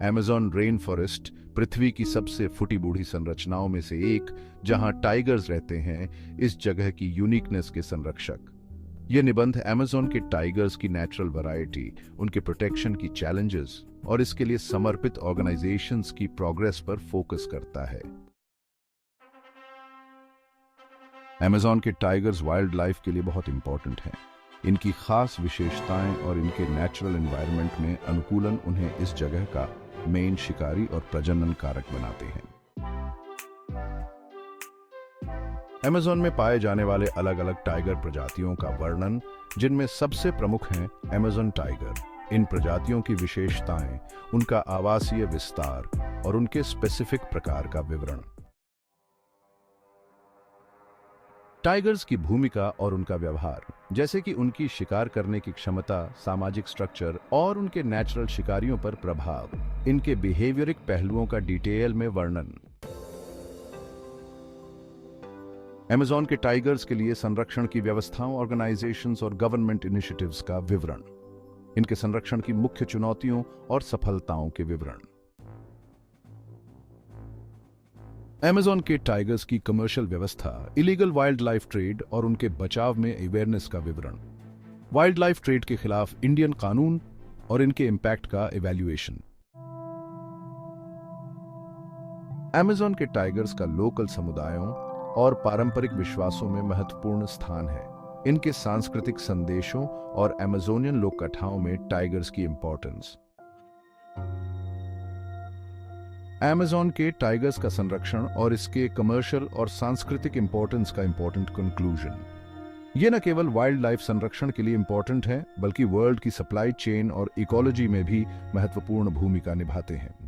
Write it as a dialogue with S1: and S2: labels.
S1: Amazon rain forest पृथ्वी की सबसे फूटी बूढ़ी संरचनाओं में से एक, जहां टाइगर्स रहते हैं, इस जगह की यूनिकनेस के संरक्षक। यह निबंध अमेज़न के टाइगर्स की नेचुरल वैरायटी, उनके प्रोटेक्शन की चैलेंजेस और इसके लिए समर्पित ऑर्गेनाइजेशंस की प्रोग्रेस पर फोकस करता है। अमेज़न के टाइगर्स वाइल्ड लाइफ के लिए बहुत इंपॉर्टेंट हैं। इनकी खास विशेषताएं और इनके नेचुरल एनवायरनमेंट में अनुकूलन उन्हें इस जगह का मेन शिकारी और प्रजनन कारक बनाते हैं। अमेज़न में पाए जाने वाले अलग अलग टाइगर प्रजातियों का वर्णन, जिनमें सबसे प्रमुख हैं अमेज़न टाइगर। इन प्रजातियों की विशेषताएं, उनका आवासीय विस्तार और उनके स्पेसिफिक प्रकार का विवरण। टाइगर्स की भूमिका और उनका व्यवहार, जैसे कि उनकी शिकार करने की क्षमता, सामाजिक स्ट्रक्चर और उनके नेचुरल शिकारियों पर प्रभाव, इनके बिहेवियरिक पहलुओं का डिटेल में वर्णन। अमेज़न के टाइगर्स के लिए संरक्षण की व्यवस्थाओं, ऑर्गेनाइजेशंस और गवर्नमेंट इनिशिएटिव्स का विवरण। इनके संरक्षण की मुख्य चुनौतियों और सफलताओं के विवरण। अमेज़न के टाइगर्स की कमर्शियल व्यवस्था, इलीगल वाइल्ड लाइफ ट्रेड और उनके बचाव में अवेयरनेस का विवरण। वाइल्ड लाइफ ट्रेड के खिलाफ इंडियन कानून और इनके इम्पैक्ट का इवैल्यूएशन। अमेज़न के टाइगर्स का लोकल समुदायों और पारंपरिक विश्वासों में महत्वपूर्ण स्थान है। इनके सांस्कृतिक संदेशों और अमेज़ोनियन लोक कथाओं में टाइगर्स की इंपॉर्टेंस। अमेज़न के टाइगर्स का संरक्षण और इसके कमर्शियल और सांस्कृतिक इंपॉर्टेंस का इंपॉर्टेंट कंक्लूजन। ये न केवल वाइल्ड लाइफ संरक्षण के लिए इंपॉर्टेंट है, बल्कि वर्ल्ड की सप्लाई चेन और इकोलॉजी में भी महत्वपूर्ण भूमिका निभाते हैं।